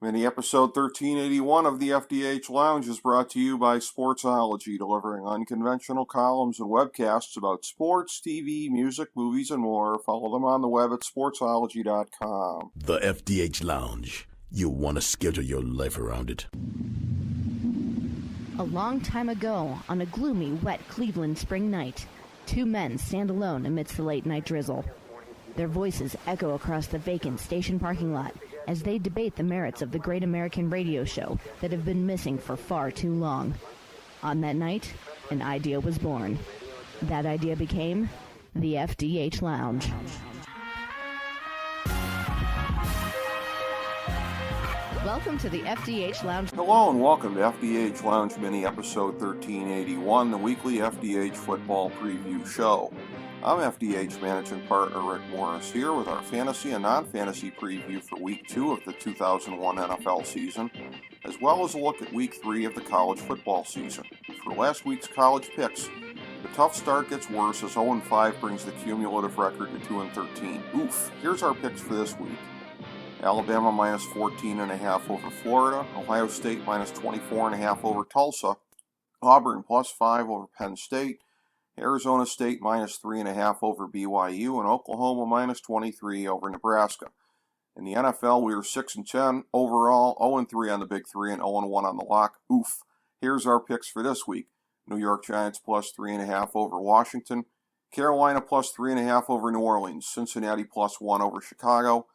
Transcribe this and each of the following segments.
Mini episode 1381 of the FDH Lounge is brought to you by Sportsology, delivering unconventional columns and webcasts about sports, TV, music, movies, and more. Follow them on the web at sportsology.com. The FDH Lounge. You'll want to schedule your life around it. A long time ago, on a gloomy, wet Cleveland spring night, two men stand alone amidst the late-night drizzle. Their voices echo across the vacant station parking lot as they debate the merits of the great American radio show that have been missing for far too long. On that night, an idea was born. That idea became the FDH Lounge. Welcome to the FDH Lounge. Hello and welcome to FDH Lounge Mini episode 1381, the weekly FDH football preview show. I'm FDH Managing Partner Rick Morris here with our fantasy and non-fantasy preview for Week 2 of the 2001 NFL season, as well as a look at Week 3 of the college football season. For last week's college picks, the tough start gets worse as 0-5 brings the cumulative record to 2-13. Oof! Here's our picks for this week. Alabama minus 14.5 over Florida, Ohio State minus 24.5 over Tulsa, Auburn plus 5 over Penn State, Arizona State minus 3.5 over BYU, and Oklahoma minus 23 over Nebraska. In the NFL, we are 6-10 overall, 0-3 on the Big Three, and 0-1 on the lock. Oof. Here's our picks for this week. New York Giants plus 3.5 over Washington, Carolina plus 3.5 over New Orleans, Cincinnati plus 1 over Chicago,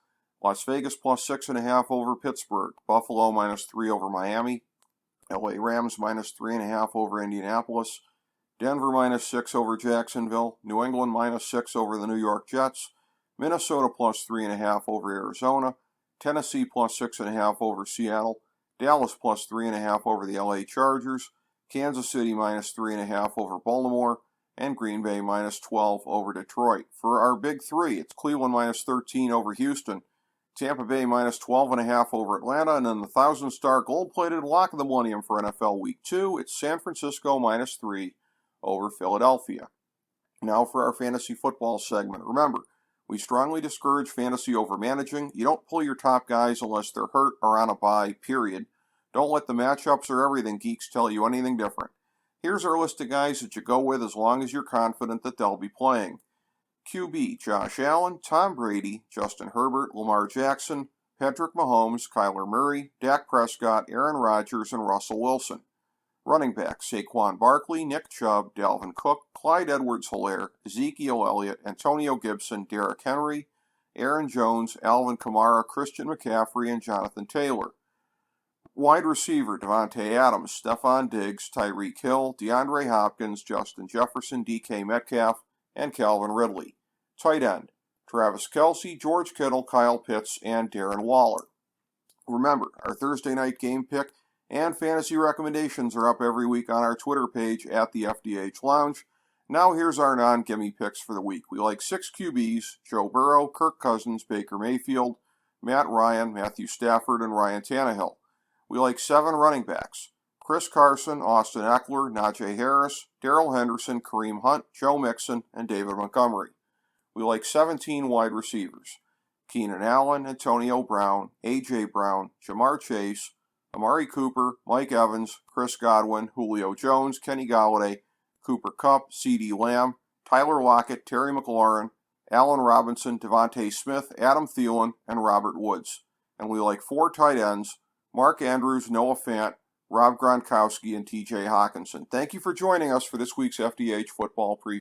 Las Vegas plus 6.5 over Pittsburgh, Buffalo minus 3 over Miami, LA Rams minus 3.5 over Indianapolis, Denver minus 6 over Jacksonville, New England minus 6 over the New York Jets, Minnesota plus 3.5 over Arizona, Tennessee plus 6.5 over Seattle, Dallas plus 3.5 over the LA Chargers, Kansas City minus 3.5 over Baltimore, and Green Bay minus 12 over Detroit. For our Big Three, it's Cleveland minus 13 over Houston, Tampa Bay minus 12.5 over Atlanta, and then the 1,000-star gold-plated lock of the millennium for NFL Week 2, it's San Francisco minus 3 over Philadelphia. Now for our fantasy football segment. Remember, we strongly discourage fantasy over managing. You don't pull your top guys unless they're hurt or on a bye, period. Don't let the matchups or everything geeks tell you anything different. Here's our list of guys that you go with as long as you're confident that they'll be playing. QB, Josh Allen, Tom Brady, Justin Herbert, Lamar Jackson, Patrick Mahomes, Kyler Murray, Dak Prescott, Aaron Rodgers, and Russell Wilson. Running backs, Saquon Barkley, Nick Chubb, Dalvin Cook, Clyde Edwards-Helaire, Ezekiel Elliott, Antonio Gibson, Derrick Henry, Aaron Jones, Alvin Kamara, Christian McCaffrey, and Jonathan Taylor. Wide receiver, Devontae Adams, Stephon Diggs, Tyreek Hill, DeAndre Hopkins, Justin Jefferson, DK Metcalf, and Calvin Ridley. Tight end, Travis Kelce, George Kittle, Kyle Pitts, and Darren Waller. Remember, our Thursday night game pick and fantasy recommendations are up every week on our Twitter page at the FDH Lounge. Now here's our non-GimMe picks for the week. We like 6 QBs, Joe Burrow, Kirk Cousins, Baker Mayfield, Matt Ryan, Matthew Stafford, and Ryan Tannehill. We like 7 running backs, Chris Carson, Austin Eckler, Najee Harris, Darrell Henderson, Kareem Hunt, Joe Mixon, and David Montgomery. We like 17 wide receivers, Keenan Allen, Antonio Brown, A.J. Brown, Jamar Chase, Amari Cooper, Mike Evans, Chris Godwin, Julio Jones, Kenny Golladay, Cooper Kupp, C.D. Lamb, Tyler Lockett, Terry McLaurin, Allen Robinson, Devontae Smith, Adam Thielen, and Robert Woods. And we like 4 tight ends, Mark Andrews, Noah Fant, Rob Gronkowski, and T.J. Hawkinson. Thank you for joining us for this week's FDH Football Preview.